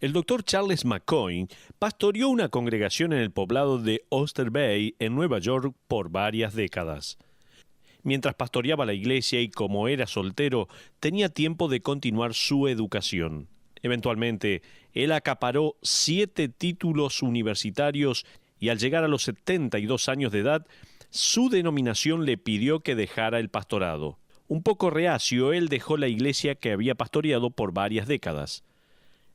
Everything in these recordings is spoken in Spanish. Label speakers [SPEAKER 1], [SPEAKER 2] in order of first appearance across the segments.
[SPEAKER 1] El doctor Charles McCoy pastoreó una congregación en el poblado de Oyster Bay, en Nueva York, por varias décadas. Mientras pastoreaba la iglesia y como era soltero, tenía tiempo de continuar su educación. Eventualmente, él acaparó 7 títulos universitarios y al llegar a los 72 años de edad, su denominación le pidió que dejara el pastorado. Un poco reacio, él dejó la iglesia que había pastoreado por varias décadas.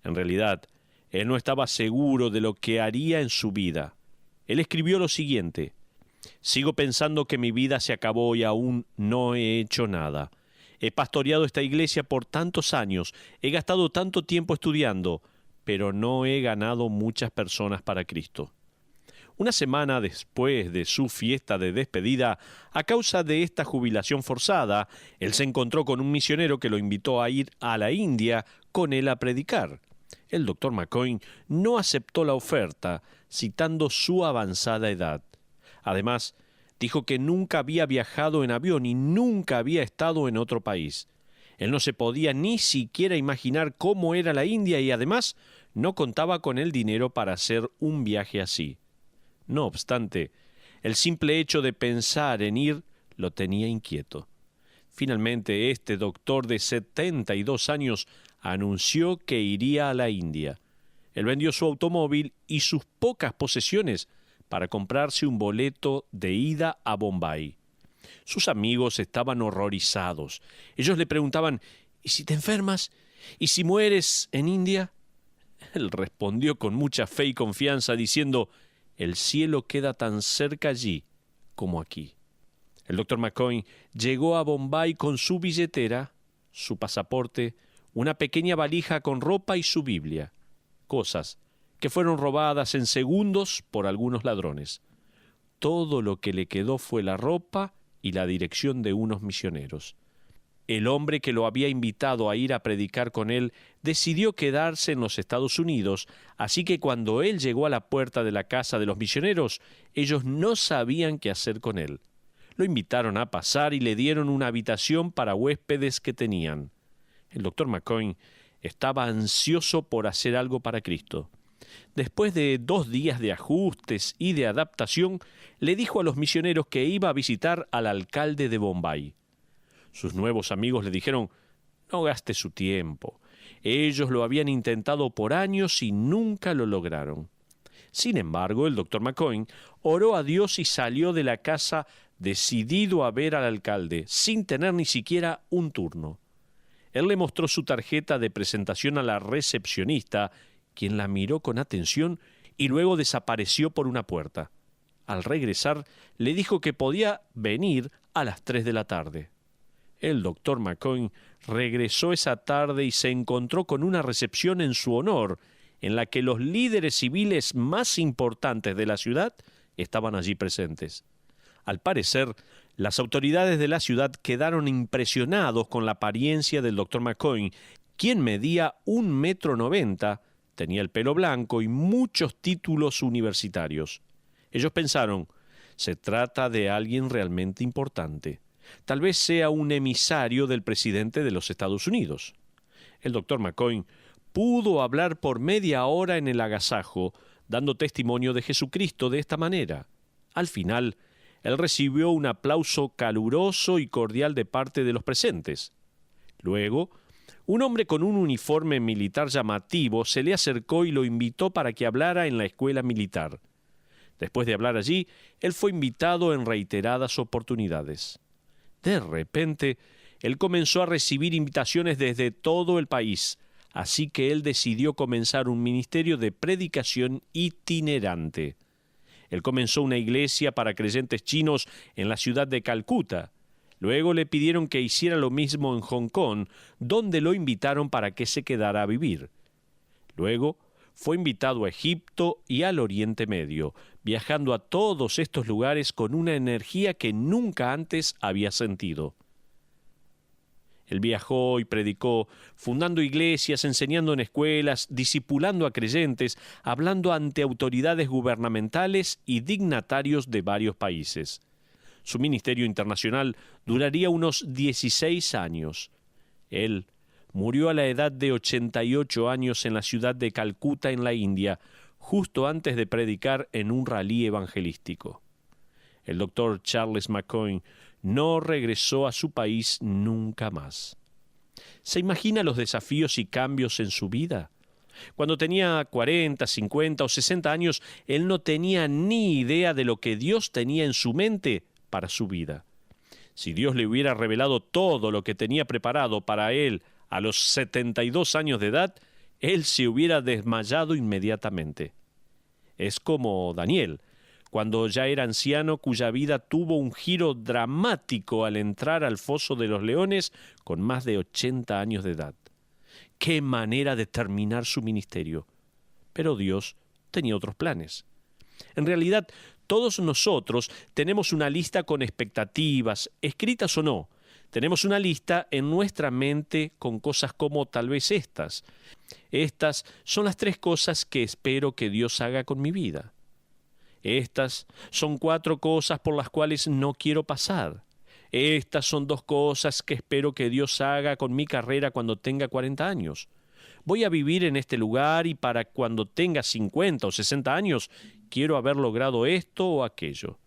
[SPEAKER 1] En realidad, él no estaba seguro de lo que haría en su vida. Él escribió lo siguiente: «Sigo pensando que mi vida se acabó y aún no he hecho nada. He pastoreado esta iglesia por tantos años, he gastado tanto tiempo estudiando, pero no he ganado muchas personas para Cristo». Una semana después de su fiesta de despedida, a causa de esta jubilación forzada, él se encontró con un misionero que lo invitó a ir a la India con él a predicar. El doctor McCoy no aceptó la oferta, citando su avanzada edad. Además, dijo que nunca había viajado en avión y nunca había estado en otro país. Él no se podía ni siquiera imaginar cómo era la India y además no contaba con el dinero para hacer un viaje así. No obstante, el simple hecho de pensar en ir lo tenía inquieto. Finalmente, este doctor de 72 años anunció que iría a la India. Él vendió su automóvil y sus pocas posesiones para comprarse un boleto de ida a Bombay. Sus amigos estaban horrorizados. Ellos le preguntaban: «¿Y si te enfermas? ¿Y si mueres en India?». Él respondió con mucha fe y confianza diciendo: «El cielo queda tan cerca allí como aquí». El doctor McCoy llegó a Bombay con su billetera, su pasaporte, una pequeña valija con ropa y su Biblia, cosas que fueron robadas en segundos por algunos ladrones. Todo lo que le quedó fue la ropa y la dirección de unos misioneros. El hombre que lo había invitado a ir a predicar con él decidió quedarse en los Estados Unidos, así que cuando él llegó a la puerta de la casa de los misioneros, ellos no sabían qué hacer con él. Lo invitaron a pasar y le dieron una habitación para huéspedes que tenían. El doctor McCoy estaba ansioso por hacer algo para Cristo. Después de 2 días de ajustes y de adaptación, le dijo a los misioneros que iba a visitar al alcalde de Bombay. Sus nuevos amigos le dijeron: «No gaste su tiempo». Ellos lo habían intentado por años y nunca lo lograron. Sin embargo, el doctor McCoy oró a Dios y salió de la casa decidido a ver al alcalde, sin tener ni siquiera un turno. Él le mostró su tarjeta de presentación a la recepcionista, quien la miró con atención y luego desapareció por una puerta. Al regresar, le dijo que podía venir a las 3 de la tarde. El doctor McCoy regresó esa tarde y se encontró con una recepción en su honor, en la que los líderes civiles más importantes de la ciudad estaban allí presentes. Al parecer, las autoridades de la ciudad quedaron impresionados con la apariencia del doctor McCoy, quien medía 1,90 m, tenía el pelo blanco y muchos títulos universitarios. Ellos pensaron: se trata de alguien realmente importante. Tal vez sea un emisario del presidente de los Estados Unidos. El doctor McCoy pudo hablar por media hora en el agasajo, dando testimonio de Jesucristo de esta manera. Al final, él recibió un aplauso caluroso y cordial de parte de los presentes. Luego, un hombre con un uniforme militar llamativo se le acercó y lo invitó para que hablara en la escuela militar. Después de hablar allí, él fue invitado en reiteradas oportunidades. De repente, él comenzó a recibir invitaciones desde todo el país, así que él decidió comenzar un ministerio de predicación itinerante. Él comenzó una iglesia para creyentes chinos en la ciudad de Calcuta. Luego le pidieron que hiciera lo mismo en Hong Kong, donde lo invitaron para que se quedara a vivir. Luego fue invitado a Egipto y al Oriente Medio, viajando a todos estos lugares con una energía que nunca antes había sentido. Él viajó y predicó, fundando iglesias, enseñando en escuelas, discipulando a creyentes, hablando ante autoridades gubernamentales y dignatarios de varios países. Su ministerio internacional duraría unos 16 años. Él murió a la edad de 88 años en la ciudad de Calcuta, en la India, justo antes de predicar en un rally evangelístico. El doctor Charles McCoy no regresó a su país nunca más. ¿Se imagina los desafíos y cambios en su vida? Cuando tenía 40, 50 o 60 años, él no tenía ni idea de lo que Dios tenía en su mente para su vida. Si Dios le hubiera revelado todo lo que tenía preparado para él a los 72 años de edad, él se hubiera desmayado inmediatamente. Es como Daniel, cuando ya era anciano, cuya vida tuvo un giro dramático al entrar al foso de los leones con más de 80 años de edad. ¡Qué manera de terminar su ministerio! Pero Dios tenía otros planes. En realidad, todos nosotros tenemos una lista con expectativas, escritas o no. Tenemos una lista en nuestra mente con cosas como tal vez estas. Estas son las 3 cosas que espero que Dios haga con mi vida. Estas son 4 cosas por las cuales no quiero pasar. Estas son 2 cosas que espero que Dios haga con mi carrera cuando tenga 40 años. Voy a vivir en este lugar y para cuando tenga 50 o 60 años quiero haber logrado esto o aquello.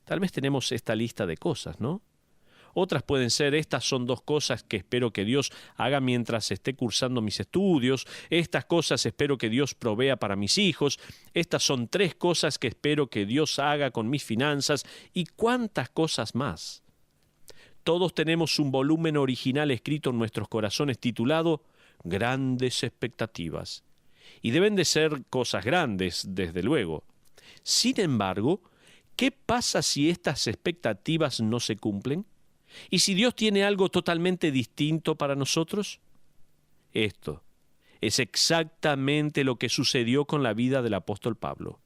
[SPEAKER 1] Tal vez tenemos esta lista de cosas, ¿no? Otras pueden ser, estas son 2 cosas que espero que Dios haga mientras esté cursando mis estudios, estas cosas espero que Dios provea para mis hijos, estas son 3 cosas que espero que Dios haga con mis finanzas y cuántas cosas más. Todos tenemos un volumen original escrito en nuestros corazones titulado Grandes Expectativas. Y deben de ser cosas grandes, desde luego. Sin embargo, ¿qué pasa si estas expectativas no se cumplen? ¿Y si Dios tiene algo totalmente distinto para nosotros? Esto es exactamente lo que sucedió con la vida del apóstol Pablo.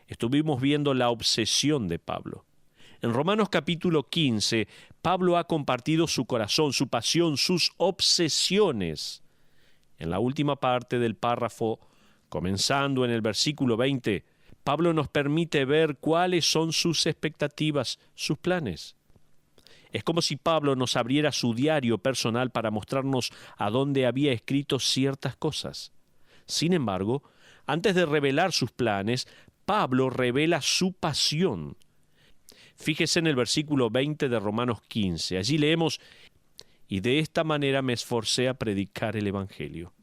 [SPEAKER 1] Estuvimos viendo la obsesión de Pablo. En Romanos capítulo 15, Pablo ha compartido su corazón, su pasión, sus obsesiones. En la última parte del párrafo, comenzando en el versículo 20, Pablo nos permite ver cuáles son sus expectativas, sus planes. Es como si Pablo nos abriera su diario personal para mostrarnos a dónde había escrito ciertas cosas. Sin embargo, antes de revelar sus planes, Pablo revela su pasión. Fíjese en el versículo 20 de Romanos 15. Allí leemos, y de esta manera me esforcé a predicar el Evangelio.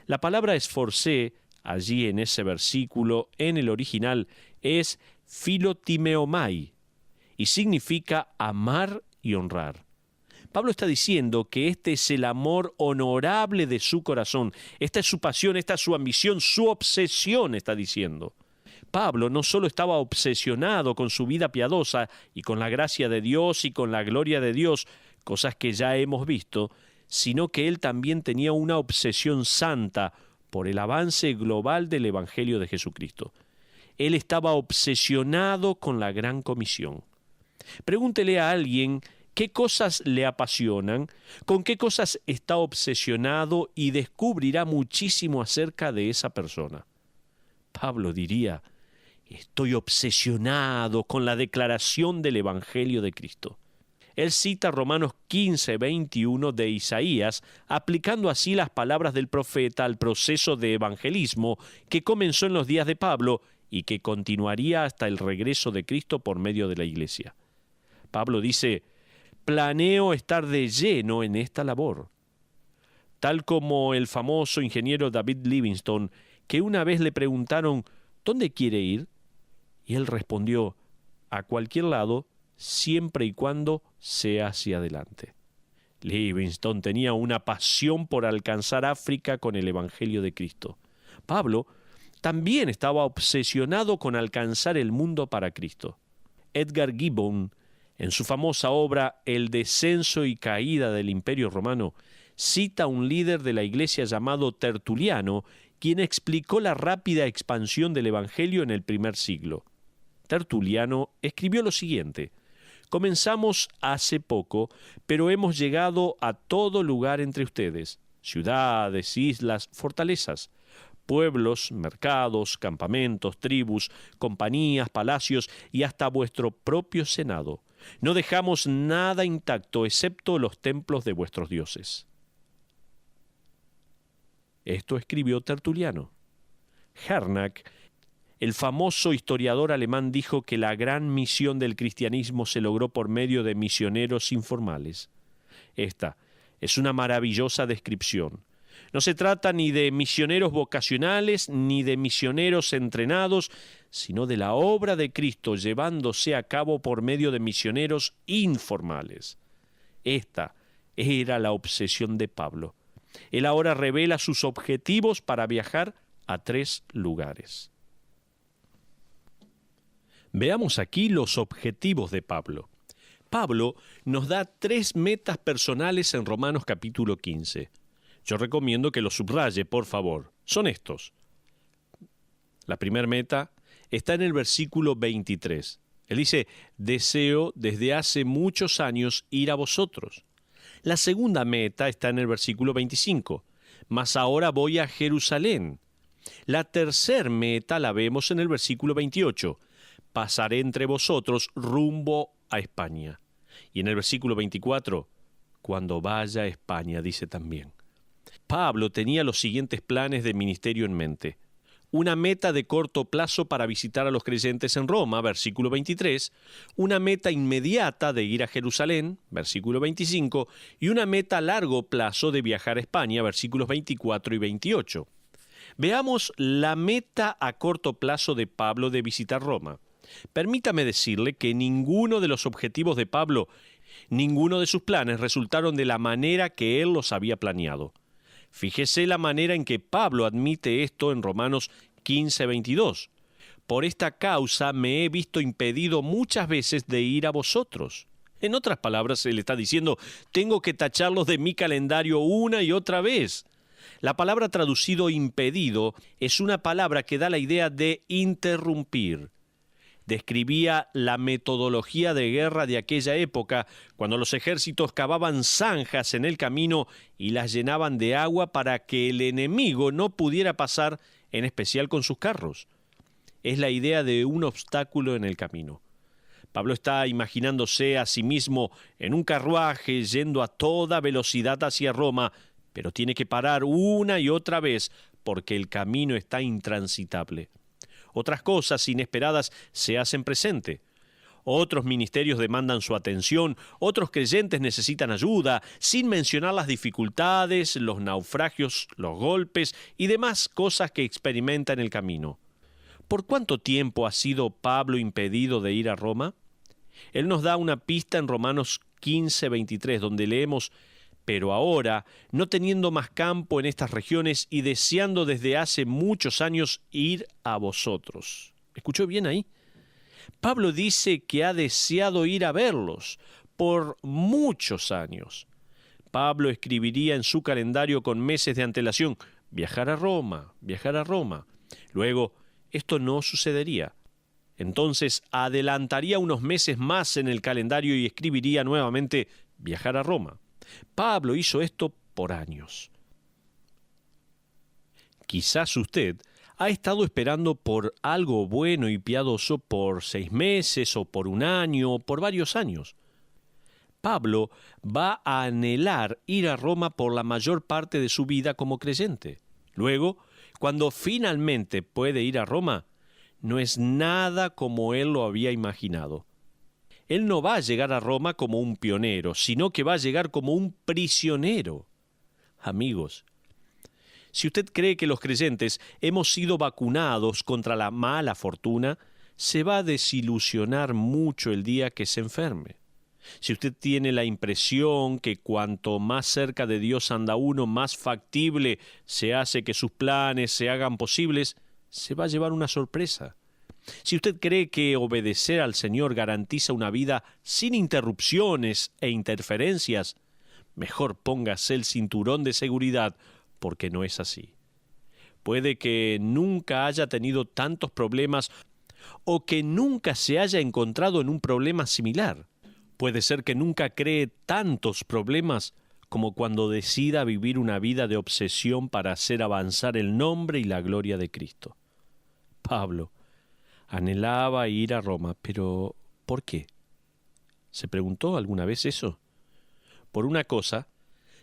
[SPEAKER 1] La palabra esforcé, allí en ese versículo, en el original, es philotimeomai, y significa amar y honrar. Pablo está diciendo que este es el amor honorable de su corazón. Esta es su pasión, esta es su ambición, su obsesión, está diciendo. Pablo no solo estaba obsesionado con su vida piadosa y con la gracia de Dios y con la gloria de Dios, cosas que ya hemos visto, sino que él también tenía una obsesión santa por el avance global del Evangelio de Jesucristo. Él estaba obsesionado con la gran comisión. Pregúntele a alguien qué cosas le apasionan, con qué cosas está obsesionado y descubrirá muchísimo acerca de esa persona. Pablo diría, estoy obsesionado con la declaración del Evangelio de Cristo. Él cita Romanos 15, 21 de Isaías, aplicando así las palabras del profeta al proceso de evangelismo que comenzó en los días de Pablo y que continuaría hasta el regreso de Cristo por medio de la iglesia. Pablo dice, planeo estar de lleno en esta labor. Tal como el famoso ingeniero David Livingstone, que una vez le preguntaron, ¿dónde quiere ir? Y él respondió, a cualquier lado, siempre y cuando sea hacia adelante. Livingstone tenía una pasión por alcanzar África con el Evangelio de Cristo. Pablo también estaba obsesionado con alcanzar el mundo para Cristo. Edgar Gibbon, en su famosa obra El descenso y caída del Imperio Romano, cita a un líder de la iglesia llamado Tertuliano, quien explicó la rápida expansión del Evangelio en el primer siglo. Tertuliano escribió lo siguiente: comenzamos hace poco, pero hemos llegado a todo lugar entre ustedes, ciudades, islas, fortalezas, pueblos, mercados, campamentos, tribus, compañías, palacios y hasta vuestro propio senado. No dejamos nada intacto excepto los templos de vuestros dioses. Esto escribió Tertuliano. Harnack, el famoso historiador alemán, dijo que la gran misión del cristianismo se logró por medio de misioneros informales. Esta es una maravillosa descripción. No se trata ni de misioneros vocacionales ni de misioneros entrenados, sino de la obra de Cristo llevándose a cabo por medio de misioneros informales. Esta era la obsesión de Pablo. Él ahora revela sus objetivos para viajar a 3 lugares. Veamos aquí los objetivos de Pablo. Pablo nos da 3 metas personales en Romanos capítulo 15. Yo recomiendo que los subraye, por favor. Son estos. La primera meta está en el versículo 23. Él dice, deseo desde hace muchos años ir a vosotros. La segunda meta está en el versículo 25. Mas ahora voy a Jerusalén. La tercera meta la vemos en el versículo 28. Pasaré entre vosotros rumbo a España. Y en el versículo 24, cuando vaya a España, dice también. Pablo tenía los siguientes planes de ministerio en mente. Una meta de corto plazo para visitar a los creyentes en Roma, versículo 23, una meta inmediata de ir a Jerusalén, versículo 25, y una meta a largo plazo de viajar a España, versículos 24 y 28. Veamos la meta a corto plazo de Pablo de visitar Roma. Permítame decirle que ninguno de los objetivos de Pablo, ninguno de sus planes resultaron de la manera que él los había planeado. Fíjese la manera en que Pablo admite esto en Romanos 15:22. Por esta causa me he visto impedido muchas veces de ir a vosotros. En otras palabras, él está diciendo, tengo que tacharlos de mi calendario una y otra vez. La palabra traducido impedido es una palabra que da la idea de interrumpir. Describía la metodología de guerra de aquella época, cuando los ejércitos cavaban zanjas en el camino y las llenaban de agua para que el enemigo no pudiera pasar, en especial con sus carros. Es la idea de un obstáculo en el camino. Pablo está imaginándose a sí mismo en un carruaje yendo a toda velocidad hacia Roma, pero tiene que parar una y otra vez porque el camino está intransitable. Otras cosas inesperadas se hacen presente. Otros ministerios demandan su atención, otros creyentes necesitan ayuda, sin mencionar las dificultades, los naufragios, los golpes y demás cosas que experimenta en el camino. ¿Por cuánto tiempo ha sido Pablo impedido de ir a Roma? Él nos da una pista en Romanos 15:23, donde leemos, pero ahora, no teniendo más campo en estas regiones y deseando desde hace muchos años ir a vosotros. ¿Escuchó bien ahí? Pablo dice que ha deseado ir a verlos por muchos años. Pablo escribiría en su calendario con meses de antelación, viajar a Roma, viajar a Roma. Luego, esto no sucedería. Entonces, adelantaría unos meses más en el calendario y escribiría nuevamente, viajar a Roma. Pablo hizo esto por años. Quizás usted ha estado esperando por algo bueno y piadoso por 6 meses o por 1 año o por varios años. Pablo va a anhelar ir a Roma por la mayor parte de su vida como creyente. Luego, cuando finalmente puede ir a Roma, no es nada como él lo había imaginado. Él no va a llegar a Roma como un pionero, sino que va a llegar como un prisionero. Amigos, si usted cree que los creyentes hemos sido vacunados contra la mala fortuna, se va a desilusionar mucho el día que se enferme. Si usted tiene la impresión que cuanto más cerca de Dios anda uno, más factible se hace que sus planes se hagan posibles, se va a llevar una sorpresa. Si usted cree que obedecer al Señor garantiza una vida sin interrupciones e interferencias, mejor póngase el cinturón de seguridad, porque no es así. Puede que nunca haya tenido tantos problemas o que nunca se haya encontrado en un problema similar. Puede ser que nunca cree tantos problemas como cuando decida vivir una vida de obsesión para hacer avanzar el nombre y la gloria de Cristo. Pablo anhelaba ir a Roma, pero ¿por qué? ¿Se preguntó alguna vez eso? Por una cosa,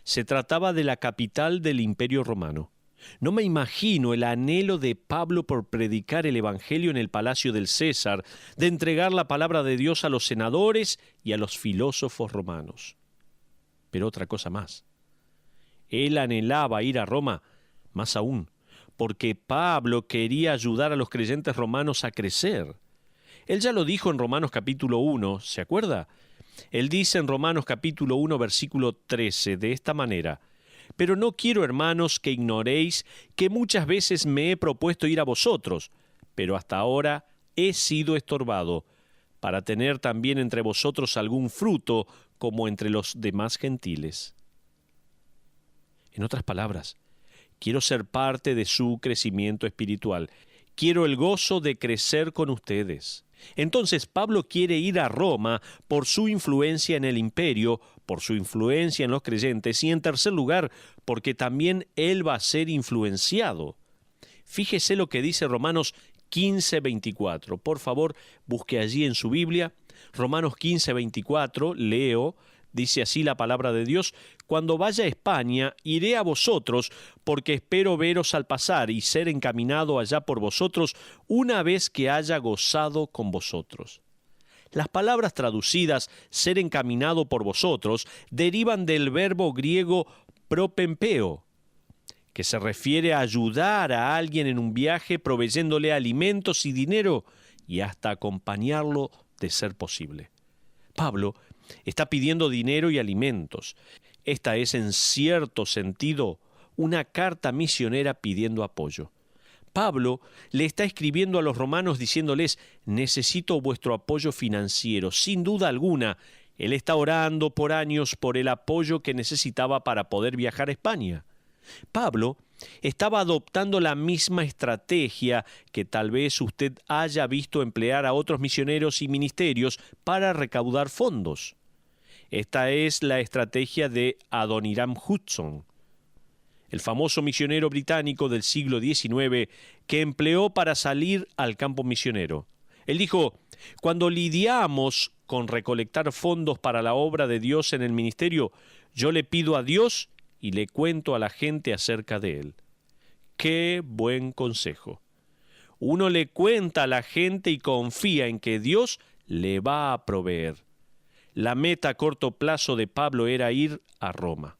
[SPEAKER 1] se trataba de la capital del Imperio Romano. No me imagino el anhelo de Pablo por predicar el Evangelio en el palacio del César, de entregar la palabra de Dios a los senadores y a los filósofos romanos. Pero otra cosa más. Él anhelaba ir a Roma, más aún, porque Pablo quería ayudar a los creyentes romanos a crecer. Él ya lo dijo en Romanos capítulo 1, ¿se acuerda? Él dice en Romanos capítulo 1, versículo 13, de esta manera: «Pero no quiero, hermanos, que ignoréis que muchas veces me he propuesto ir a vosotros, pero hasta ahora he sido estorbado, para tener también entre vosotros algún fruto, como entre los demás gentiles». En otras palabras, quiero ser parte de su crecimiento espiritual. Quiero el gozo de crecer con ustedes. Entonces Pablo quiere ir a Roma por su influencia en el imperio, por su influencia en los creyentes y en tercer lugar, porque también él va a ser influenciado. Fíjese lo que dice Romanos 15:24. Por favor, busque allí en su Biblia. Romanos 15:24, leo. Dice así la palabra de Dios: «Cuando vaya a España, iré a vosotros, porque espero veros al pasar y ser encaminado allá por vosotros una vez que haya gozado con vosotros». Las palabras traducidas «ser encaminado por vosotros» derivan del verbo griego propempeo, que se refiere a ayudar a alguien en un viaje proveyéndole alimentos y dinero y hasta acompañarlo de ser posible. Pablo está pidiendo dinero y alimentos. Esta es, en cierto sentido, una carta misionera pidiendo apoyo. Pablo le está escribiendo a los romanos diciéndoles: «Necesito vuestro apoyo financiero». Sin duda alguna, él está orando por años por el apoyo que necesitaba para poder viajar a España. Pablo estaba adoptando la misma estrategia que tal vez usted haya visto emplear a otros misioneros y ministerios para recaudar fondos. Esta es la estrategia de Adoniram Judson, el famoso misionero británico del siglo XIX que empleó para salir al campo misionero. Él dijo: «Cuando lidiamos con recolectar fondos para la obra de Dios en el ministerio, yo le pido a Dios y le cuento a la gente acerca de él». ¡Qué buen consejo! Uno le cuenta a la gente y confía en que Dios le va a proveer. La meta a corto plazo de Pablo era ir a Roma.